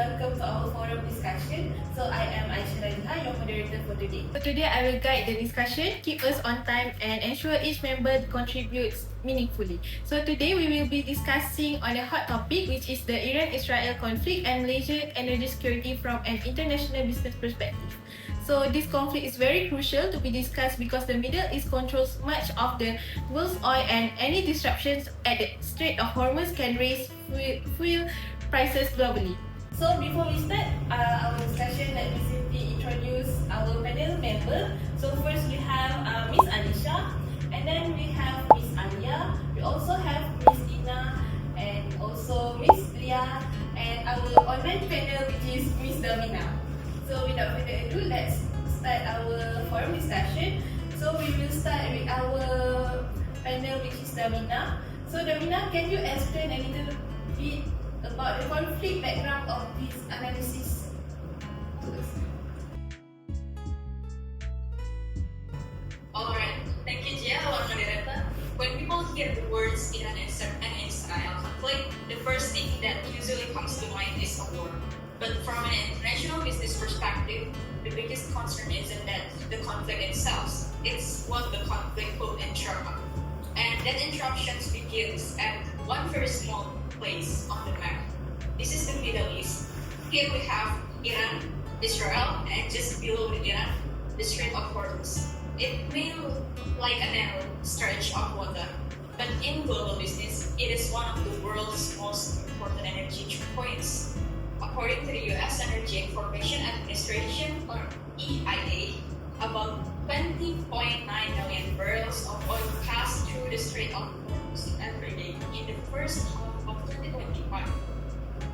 welcome to our forum discussion. So I am Aisyah Rajha, your moderator for today. So today I will guide the discussion, keep us on time and ensure each member contributes meaningfully. So today we will be discussing on a hot topic, which is the Iran-Israel conflict and Malaysian energy security from an international business perspective. So this conflict is very crucial to be discussed because the Middle East controls much of the world's oil, and any disruptions at the Strait of Hormuz can raise fuel prices globally. So before we start our discussion, let me simply introduce our panel member. So first we have Miss Anisha, and then we have Miss Alia. We also have Miss Ina, and also Miss Lia, and our online panel, which is Miss Davina. So without further ado, let's start our forum discussion. So we will start with our panel, which is Davina. So Davina, can you explain a little bit about the conflict background of this analysis to us? Alright, thank you Gia, our moderator. When people hear the words Iran and Israel conflict, the first thing that usually comes to mind is a war. But from an international business perspective, the biggest concern isn't that the conflict itself, it's what the conflict could interrupt. And that interruption begins at one very small place on the map. This is the Middle East. Here we have Iran, Israel, and just below Iran, the Strait of Hormuz. It may look like a narrow stretch of water, but in global business, it is one of the world's most important energy choke points. According to the U.S. Energy Information Administration, or EIA, about 20.9 million barrels of oil pass through the Strait of Hormuz every day in the first half of 2025.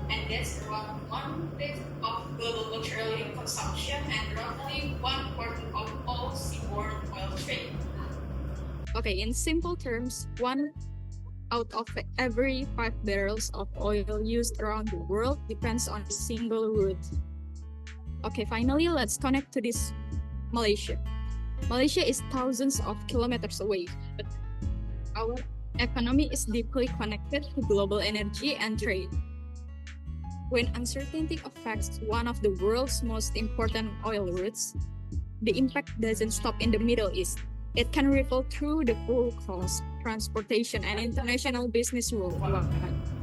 And that's around 1/5 of global petroleum consumption and roughly 1/4 of all seaborne oil trade. Okay, in simple terms, 1 out of every 5 barrels of oil used around the world depends on a single route. Okay, finally, let's connect to this Malaysia. Malaysia is thousands of kilometers away, but our economy is deeply connected to global energy and trade. When uncertainty affects one of the world's most important oil routes, the impact doesn't stop in the Middle East. It can ripple through the full cost, transportation, and international business worldwide.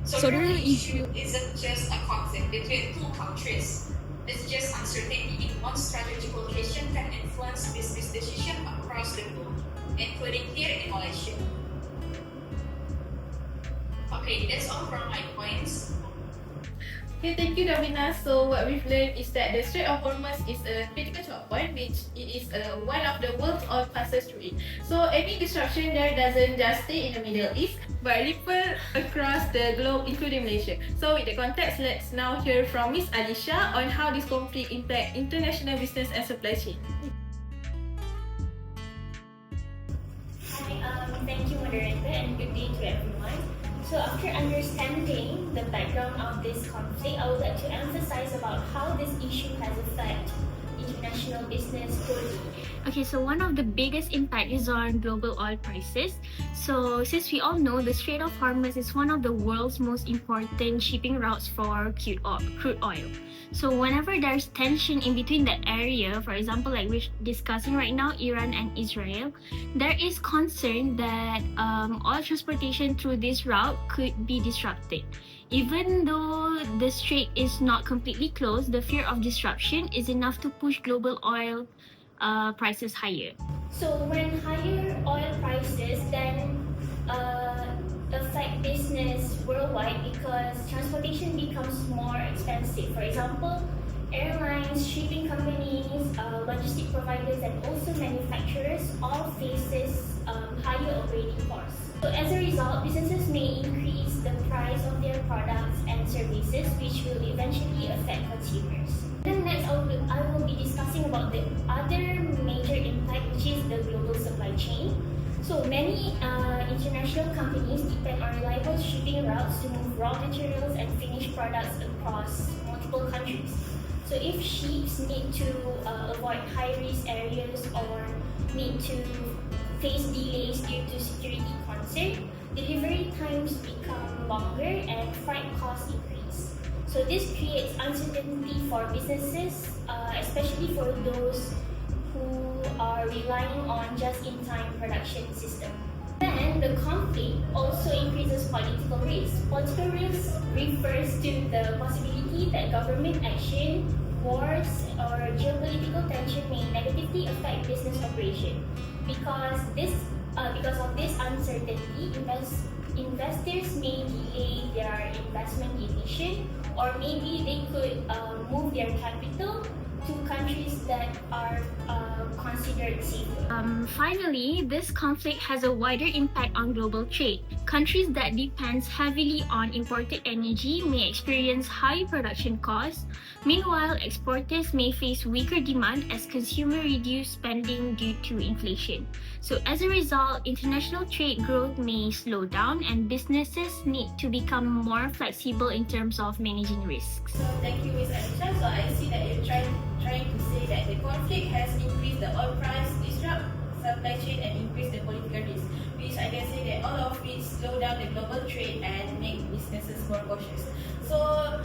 So the real issue isn't just a conflict between two countries. It's just uncertainty in one strategic location can influence business decisions across the globe, including here in Malaysia. Okay, that's all from my points. Okay, thank you Davina. So what we've learned is that the Strait of Hormuz is a critical choke point, which it is one of the world's oil passes through it. So any disruption there doesn't just stay in the Middle East, but ripple across the globe, including Malaysia. So with the context, let's now hear from Miss Alicia on how this conflict impacts international business and supply chain. Hi, thank you moderator, and good day to everyone. So after understanding the background of this conflict, I would like to emphasize about how this issue has affected international business globally. Okay, so one of the biggest impact is on global oil prices. So since we all know, the Strait of Hormuz is one of the world's most important shipping routes for crude oil. So whenever there's tension in between that area, for example, like we're discussing right now, Iran and Israel, there is concern that oil transportation through this route could be disrupted. Even though the strait is not completely closed, the fear of disruption is enough to push global oil prices higher. So when higher oil prices then affect business worldwide because transportation becomes more expensive. For example, airlines, shipping companies, logistic providers, and also manufacturers all faces higher operating costs. So as a result, businesses may increase the price of their products and services, which will eventually affect consumers. Then next, I will be discussing about the other major impact, which is the global supply chain. So many international companies depend on reliable shipping routes to move raw materials and finished products across multiple countries. So if ships need to avoid high-risk areas or need to face delays due to security concern, delivery times become longer and freight costs increase. So this creates uncertainty for businesses, especially for those who are relying on just-in-time production system. Then the conflict also increases political risk. Political risk refers to the possibility that government action, wars, or geopolitical tension may negatively affect business operation. Because of this uncertainty, investors may delay their investment decision, or maybe they could move their capital to countries that are considered safer. Finally, this conflict has a wider impact on global trade. Countries that depend heavily on imported energy may experience high production costs. Meanwhile, exporters may face weaker demand as consumers reduce spending due to inflation. So as a result, international trade growth may slow down and businesses need to become more flexible in terms of managing risks. So thank you, Ms. Anisha. So I see that you're trying to say that the conflict has increased the oil price, disrupt supply chain, and increase the political risk, which I can say that all of it slow down the global trade and make businesses more cautious. So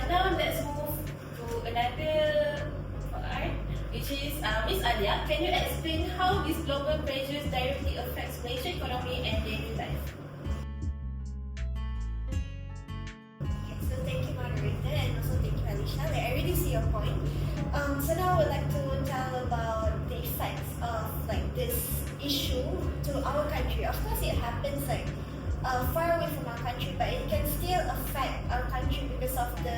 now let's move to another part, which is Ms. Alia. Can you explain how these global pressures directly affects Malaysian economy and daily life? So thank you, moderator, and also thank you, Alicia. I really see your point. So now I would like to tell about the effects of this issue to our country. Of course, it happens far away from our country, but it can still affect our country because of the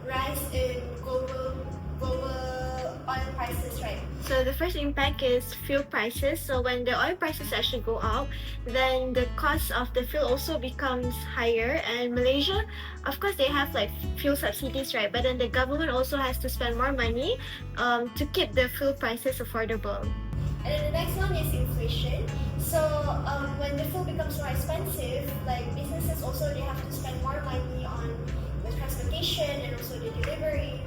rise in global oil prices, right? So the first impact is fuel prices. So when the oil prices actually go up, then the cost of the fuel also becomes higher. And Malaysia, of course, they have fuel subsidies, right? But then the government also has to spend more money to keep the fuel prices affordable. And then the next one is inflation. So when the fuel becomes more expensive, businesses also they have to spend more money on the transportation and also the delivery.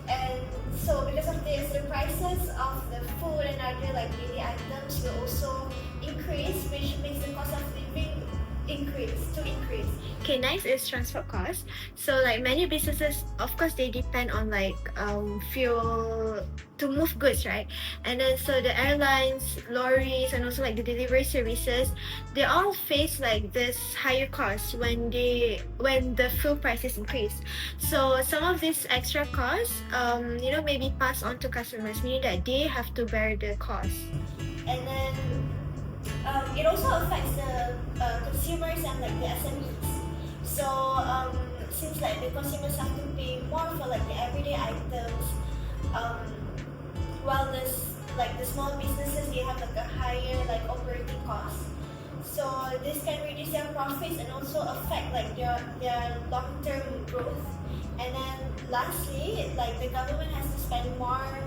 And so because of this, the prices of the food and other daily items will also increase, which makes the cost of living increase. Okay, next is transport costs. So many businesses, of course, they depend on fuel to move goods, right? And then so the airlines, lorries, and also the delivery services, they all face this higher costs when the fuel prices increase. So some of these extra costs, maybe pass on to customers, meaning that they have to bear the cost. And then it also affects the consumers and the SMEs. So since the consumers have to pay more for the everyday items, while the small businesses they have a higher operating cost. So this can reduce their profits and also affect their long-term growth. And then lastly, the government has to spend more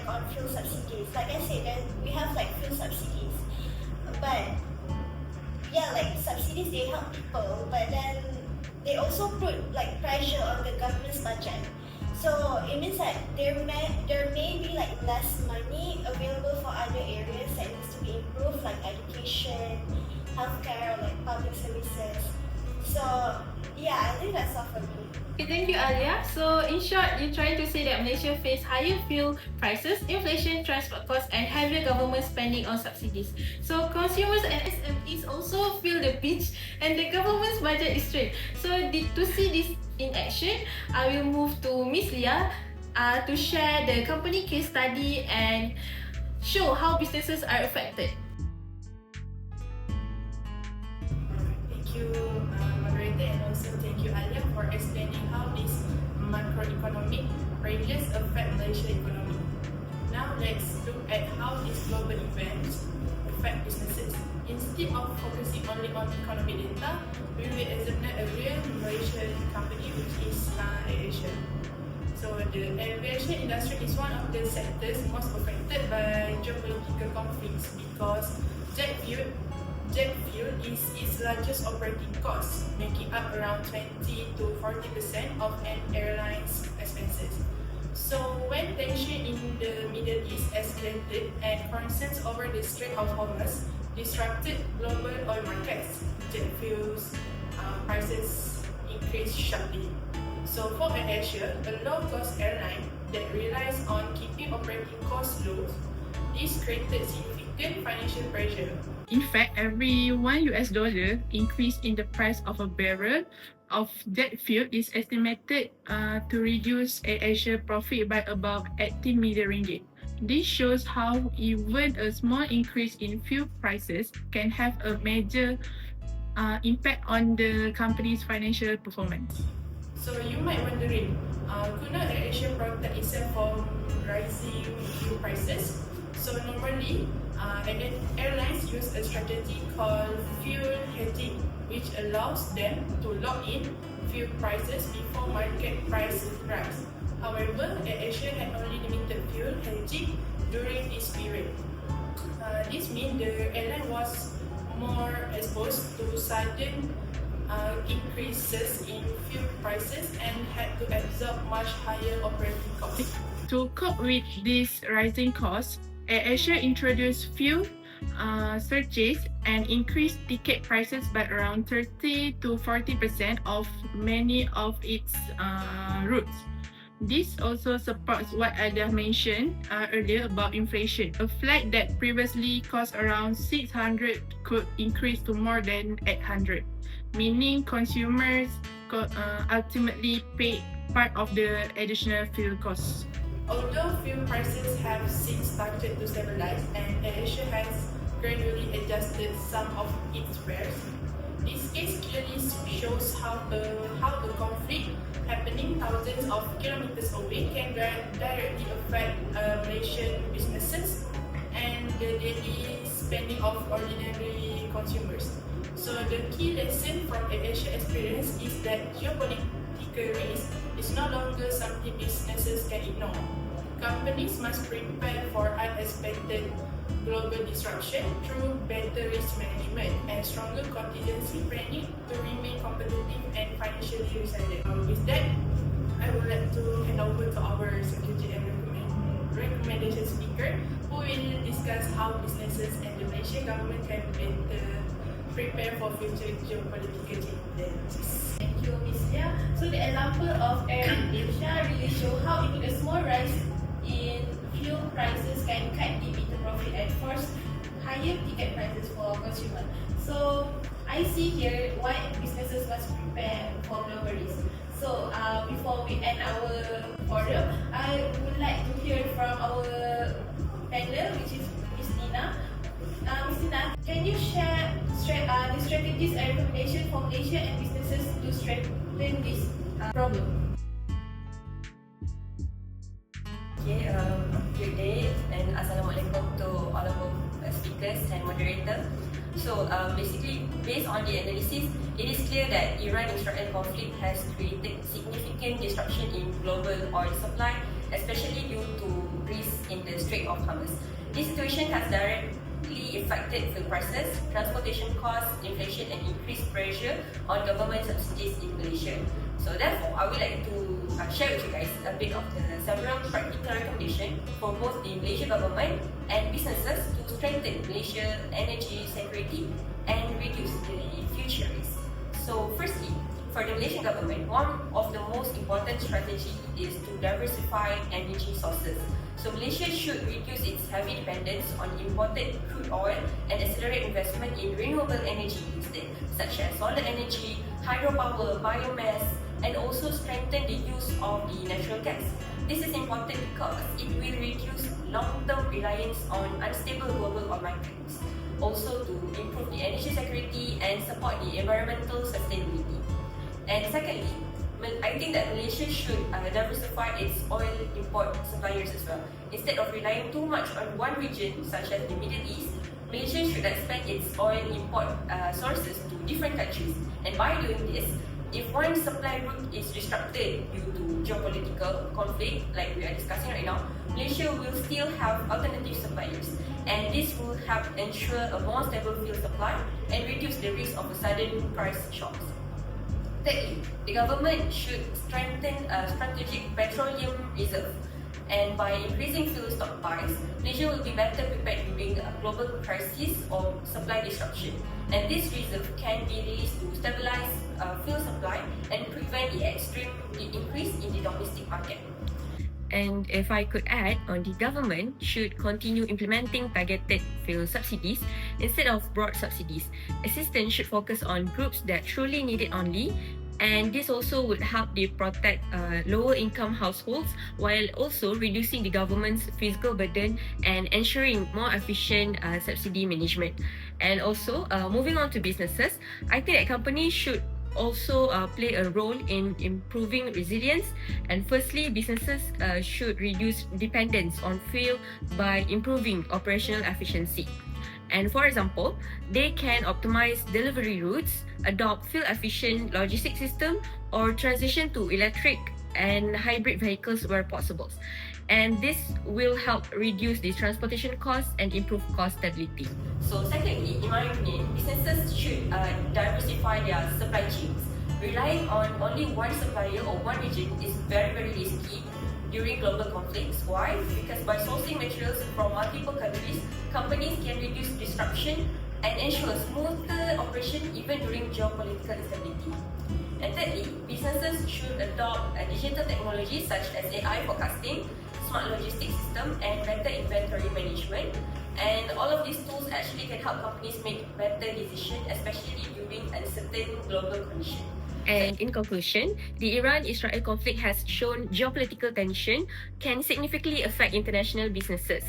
on fuel subsidies. Like I said, then we have fuel subsidies. But yeah, subsidies they help people, but then they also put pressure on the government's budget. So it means that there may be less money available for other areas that needs to be improved, like education, healthcare, or public services. So yeah, I think that's all for me. Okay, thank you, Alia. So in short, you're trying to say that Malaysia face higher fuel prices, inflation, transport costs, and heavier government spending on subsidies. So consumers and SMEs also feel the pinch, and the government's budget is strained. So to see this in action, I will move to Miss Leah to share the company case study and show how businesses are affected. Thank you, moderator, and also thank you, Alia, for explaining how these macroeconomic pressures affect Malaysia economy. Now let's look at how these global events affect businesses. Instead of focusing only on economic data, we will examine a real Malaysian company, which is AirAsia. So the aviation industry is one of the sectors most affected by geopolitical conflicts because jet fuel is its largest operating cost, making up around 20 to 40% of an airline's expenses. So when tension in the Middle East escalated and concerns over the Strait of Hormuz disrupted global oil markets, jet fuels prices increase sharply. So for AirAsia, a low-cost airline that relies on keeping operating costs low, this created significant financial pressure. In fact, every $1 increase in the price of a barrel of jet fuel is estimated to reduce AirAsia profit by about 80 million ringgit. This shows how even a small increase in fuel prices can have a major impact on the company's financial performance. So you might wondering, could not AirAsia protect itself from rising fuel prices? So normally, airlines use a strategy called fuel hedging, which allows them to lock in fuel prices before market prices rise. However, AirAsia had only limited fuel hedging during this period. This means the airline was more exposed to sudden increases in fuel prices and had to absorb much higher operating costs. To cope with these rising costs, AirAsia introduced fuel surcharges and increased ticket prices by around 30 to 40% of many of its routes. This also supports what Alia mentioned earlier about inflation. A flight that previously cost around 600 could increase to more than 800, meaning consumers ultimately pay part of the additional fuel costs. Although fuel prices have since started to stabilize and AirAsia has gradually adjusted some of its fares, this case clearly shows how the conflict happening thousands of kilometers away can directly affect Malaysian businesses and the daily spending of ordinary consumers. So the key lesson from AirAsia experience is that geopolitical risk is no longer something businesses can ignore. Companies must prepare for unexpected global disruption through better risk management and stronger contingency planning to remain competitive and financially resilient. With that, I would like to hand over to our strategic and recommendation speaker who will discuss how businesses and the Malaysian government can better prepare for future geopolitical challenges. Thank you, Ms. Lia. So the example of AirAsia really show how even a small rise in fuel prices can cut deep into profit and force higher ticket prices for consumers. So I see here why businesses must prepare for global risk. So before we end our forum, I would like to hear from our panel, which is Ms. Nina. Ms. Nina, can you share the strategies and recommendations for Malaysia and businesses to strengthen this problem? Okay, good day and Assalamualaikum to all of our speakers and moderator. So basically, based on the analysis, it is clear that Iran-Israel conflict has created significant disruption in global oil supply, especially due to risks in the Strait of Hormuz. This situation has directly affected fuel prices, transportation costs, inflation, and increased pressure on government subsidies in Malaysia. So therefore, I would like to share with you guys a bit of the several practical recommendations for both the Malaysian government and businesses to strengthen Malaysia's energy security and reduce the future risks. So firstly, for the Malaysian government, one of the most important strategies is to diversify energy sources. So Malaysia should reduce its heavy dependence on imported crude oil and accelerate investment in renewable energy instead, such as solar energy, hydropower, biomass, and also strengthen the use of the natural gas. This is important because it will reduce long-term reliance on unstable global oil markets, also to improve the energy security and support the environmental sustainability. And secondly, I think that Malaysia should diversify its oil import suppliers as well. Instead of relying too much on one region, such as the Middle East, Malaysia should expand its oil import sources to different countries. And by doing this, if one supply route is disrupted due to geopolitical conflict, like we are discussing right now, Malaysia will still have alternative suppliers, and this will help ensure a more stable fuel supply and reduce the risk of a sudden price shocks. Thirdly, the government should strengthen a strategic petroleum reserve. And by increasing fuel stockpiles, Malaysia will be better prepared during a global crisis or supply disruption. And this reserve can be released to stabilize fuel supply and prevent the extreme increase in the domestic market. And if I could add, the government should continue implementing targeted fuel subsidies instead of broad subsidies. Assistance should focus on groups that truly need it only, and this also would help to protect lower income households while also reducing the government's fiscal burden and ensuring more efficient subsidy management. And also, moving on to businesses, I think that companies should also play a role in improving resilience. And firstly, businesses should reduce dependence on fuel by improving operational efficiency. And for example, they can optimize delivery routes, adopt fuel-efficient logistics system, or transition to electric and hybrid vehicles where possible. And this will help reduce the transportation costs and improve cost stability. So secondly, in my opinion, businesses should diversify their supply chains. Relying on only one supplier or one region is very, very risky during global conflicts. Why? Because by sourcing materials from multiple countries, companies can reduce disruption and ensure smoother operation even during geopolitical instability. And thirdly, businesses should adopt digital technologies such as AI forecasting, smart logistics system, and better inventory management. And all of these tools actually can help companies make better decisions, especially during uncertain global conditions. And in conclusion, the Iran-Israel conflict has shown geopolitical tension can significantly affect international businesses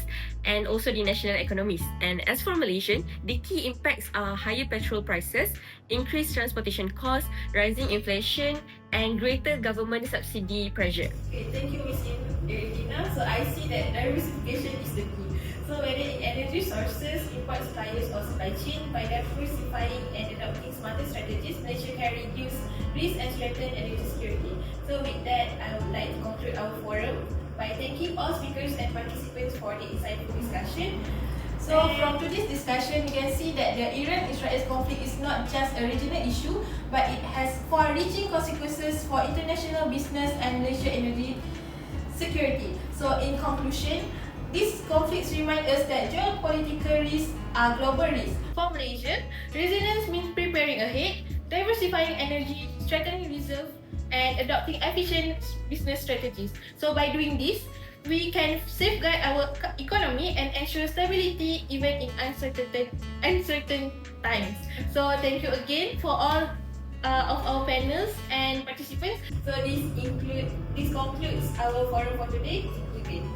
and also the national economies. And as for Malaysia, the key impacts are higher petrol prices, increased transportation costs, rising inflation, and greater government subsidy pressure. Okay, thank you, Ms. Irina. So I see that diversification is the key. So whether in energy sources, import suppliers, or supply chain, by diversifying and adopting smarter strategies, Malaysia can reduce risk and strengthen energy security. So with that, I would like to conclude our forum by thanking all speakers and participants for the insightful discussion. So from today's discussion, we can see that the Iran-Israel conflict is not just a regional issue, but it has far-reaching consequences for international business and Malaysia energy security. So in conclusion, these conflicts remind us that geopolitical risks are global risks. For Malaysia, resilience means preparing ahead, diversifying energy, strengthening reserve, and adopting efficient business strategies. So by doing this, we can safeguard our economy and ensure stability even in uncertain times. So thank you again for all of our panels and participants. So this concludes our forum for today. Thank you again.